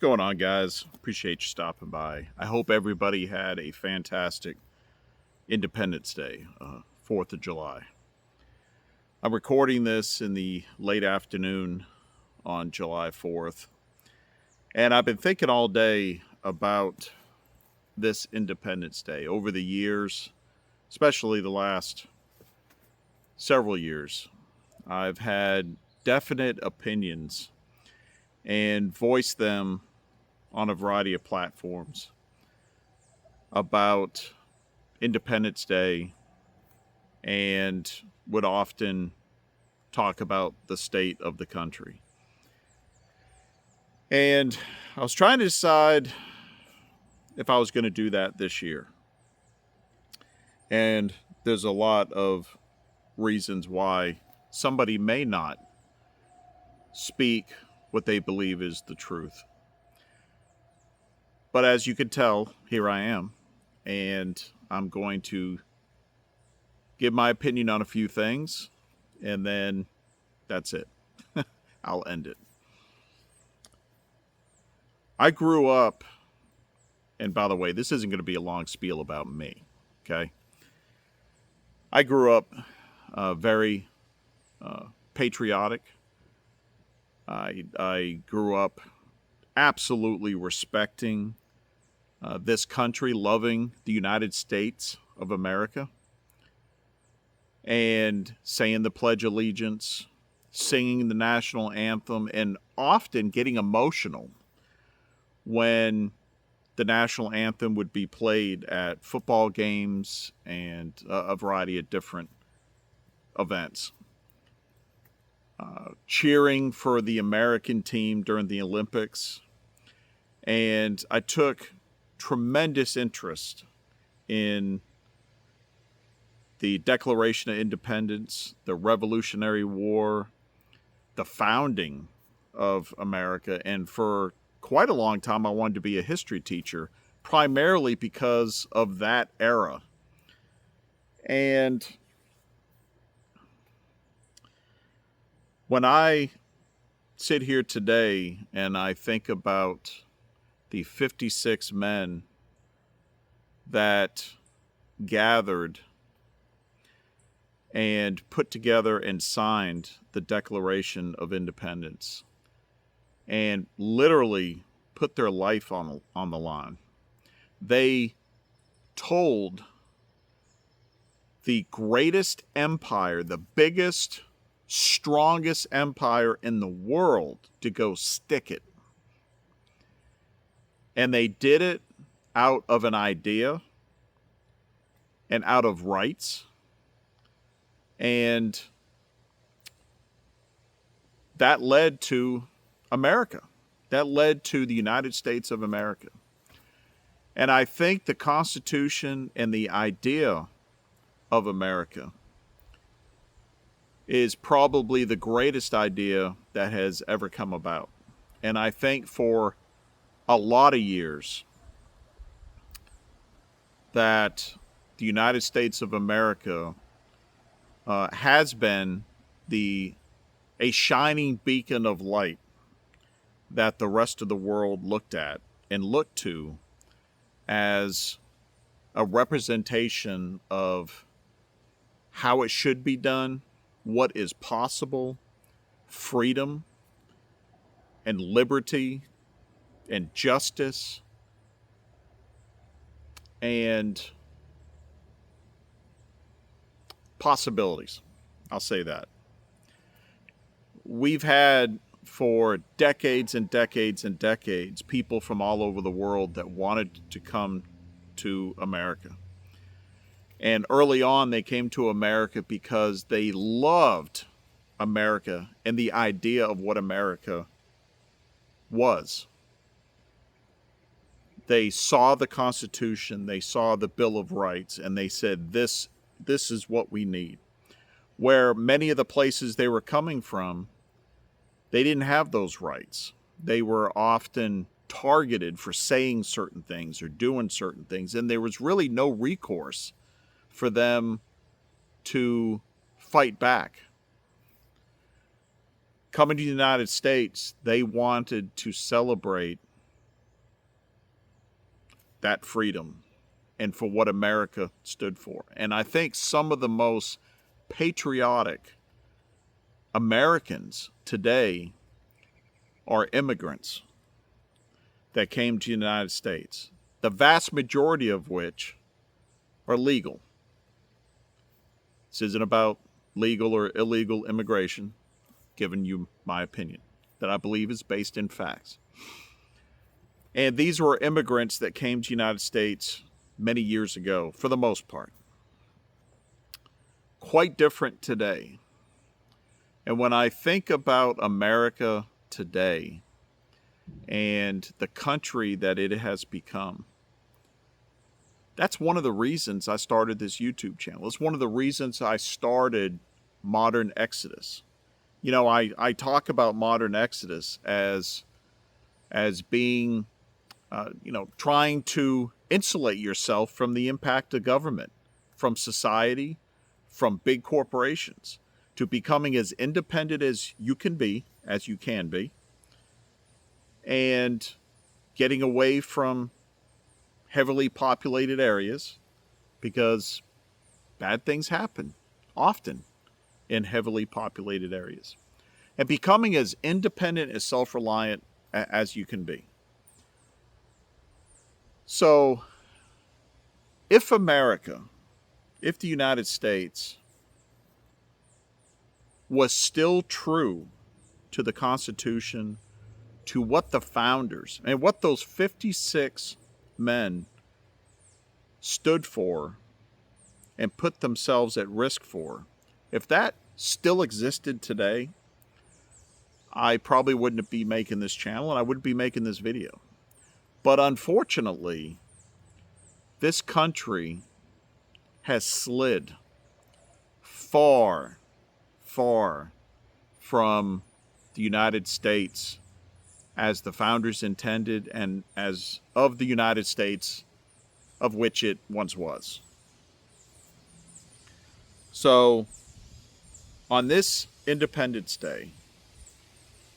going on, guys? Appreciate you stopping by. I hope everybody had a fantastic Independence Day, 4th of July. I'm recording this in the late afternoon on July 4th, and I've been thinking all day about this Independence Day. Over the years, especially the last several years, I've had definite opinions and voiced them on a variety of platforms about Independence Day, and would often talk about the state of the country. And I was trying to decide if I was going to do that this year. And there's a lot of reasons why somebody may not speak what they believe is the truth. But as you can tell, here I am, and I'm going to give my opinion on a few things, and then that's it. I'll end it. I grew up, and by the way, this isn't going to be a long spiel about me, okay? I grew up very patriotic. I grew up absolutely respecting this country, loving the United States of America, and saying the Pledge of Allegiance, singing the national anthem, and often getting emotional when the national anthem would be played at football games and a variety of different events. Cheering for the American team during the Olympics. And I took tremendous interest in the Declaration of Independence, the Revolutionary War, the founding of America. And for quite a long time, I wanted to be a history teacher, primarily because of that era. And when I sit here today and I think about the 56 men that gathered and put together and signed the Declaration of Independence and literally put their life on the line. They told the greatest empire, the biggest, strongest empire in the world, to go stick it. And they did it out of an idea and out of rights. And that led to America. That led to the United States of America. And I think the Constitution and the idea of America is probably the greatest idea that has ever come about. And I think for a lot of years that the United States of America has been a shining beacon of light that the rest of the world looked at and looked to as a representation of how it should be done, what is possible, freedom and liberty and justice and possibilities. I'll say that. We've had for decades and decades and decades people from all over the world that wanted to come to America. And early on, they came to America because they loved America and the idea of what America was. They saw the Constitution, they saw the Bill of Rights, and they said, this is what we need. Where many of the places they were coming from, they didn't have those rights. They were often targeted for saying certain things or doing certain things, and there was really no recourse for them to fight back. Coming to the United States, they wanted to celebrate that freedom and for what America stood for. And I think some of the most patriotic Americans today are immigrants that came to the United States, the vast majority of which are legal. This isn't about legal or illegal immigration, giving you my opinion, that I believe is based in facts. And these were immigrants that came to the United States many years ago, for the most part. Quite different today. And when I think about America today and the country that it has become, that's one of the reasons I started this YouTube channel. It's one of the reasons I started Modern Exodus. You know, I talk about Modern Exodus as being, trying to insulate yourself from the impact of government, from society, from big corporations, to becoming as independent as you can be, and getting away from heavily populated areas, because bad things happen often in heavily populated areas, and becoming as independent, as self-reliant as you can be. So if America, if the United States was still true to the Constitution, to what the founders and what those 56 men stood for and put themselves at risk for, if that still existed today, I probably wouldn't be making this channel and I wouldn't be making this video. But unfortunately, this country has slid far, far from the United States as the founders intended and as of the United States of which it once was. So on this Independence Day,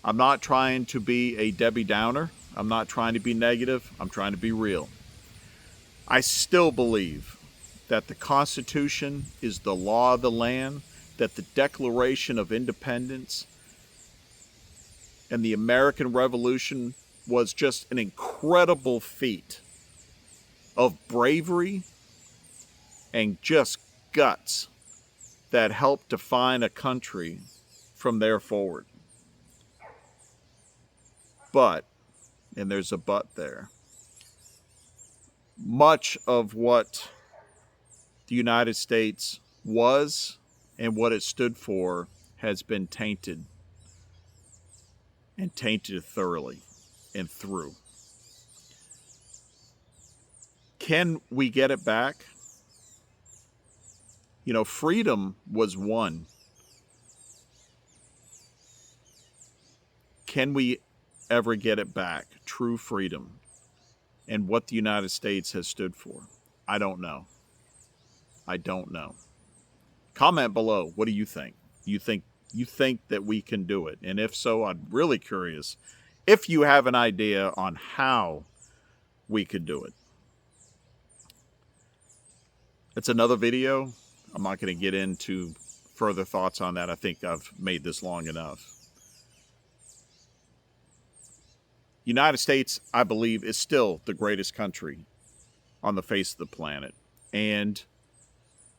I'm not trying to be a Debbie Downer. I'm not trying to be negative. I'm trying to be real. I still believe that the Constitution is the law of the land, that the Declaration of Independence and the American Revolution was just an incredible feat of bravery and just guts that helped define a country from there forward. But, and there's a but there, much of what the United States was and what it stood for has been tainted, and tainted thoroughly and through. Can we get it back? You know, freedom was won. Can we ever get it back? True freedom and what the United States has stood for? I don't know. I don't know. Comment below. What do you think? You think that we can do it? And if so, I'm really curious if you have an idea on how we could do it. It's another video. I'm not going to get into further thoughts on that. I think I've made this long enough. United States, I believe, is still the greatest country on the face of the planet, and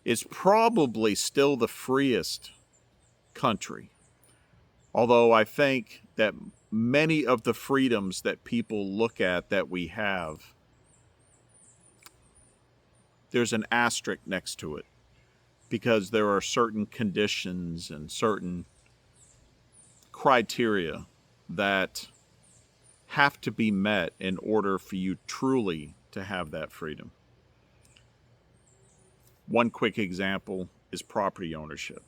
is probably still the freest country. Although I think that many of the freedoms that people look at that we have, there's an asterisk next to it, because there are certain conditions and certain criteria that have to be met in order for you truly to have that freedom. One quick example is property ownership.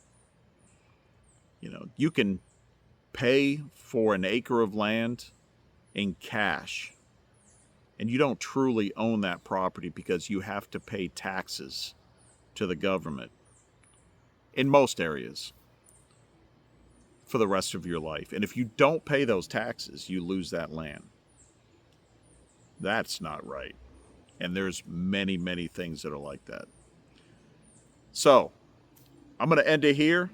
You know, you can pay for an acre of land in cash, and you don't truly own that property because you have to pay taxes to the government in most areas for the rest of your life. And if you don't pay those taxes, you lose that land. That's not right. And there's many, many things that are like that. So I'm going to end it here.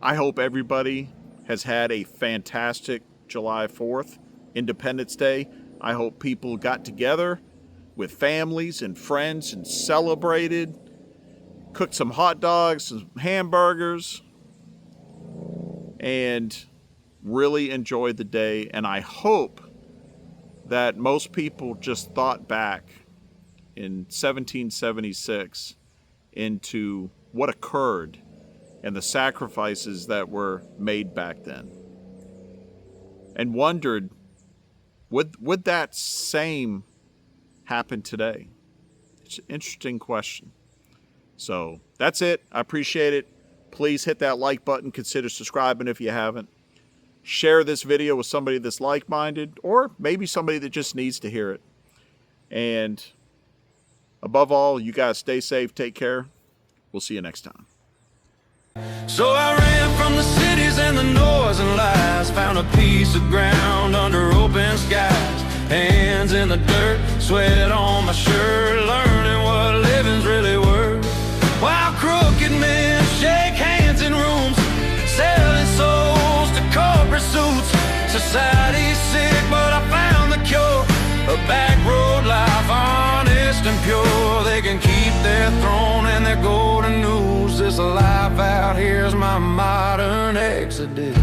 I hope everybody has had a fantastic July 4th, Independence Day. I hope people got together with families and friends and celebrated, cooked some hot dogs, some hamburgers, and really enjoyed the day. And I hope that most people just thought back in 1776 into what occurred and the sacrifices that were made back then, and wondered, would that same happen today? It's an interesting question. So that's it. I appreciate it. Please hit that like button. Consider subscribing if you haven't. Share this video with somebody that's like-minded, or maybe somebody that just needs to hear it. And above all, you guys stay safe, take care. We'll see you next time. So I ran from the cities and the noise and lies, found a piece of ground under open skies, hands in the dirt, sweat on my shirt, learning what living's really worth. While crooked men shake hands in rooms, selling souls to corporate suits. Society's sick, but I found the cure. A back road life, honest and pure. They can keep their throne and their golden news. This life out here's my modern exodus.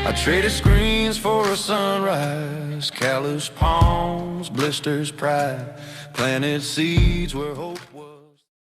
I traded screens for a sunrise, callous palms, blisters, pride, planted seeds where hope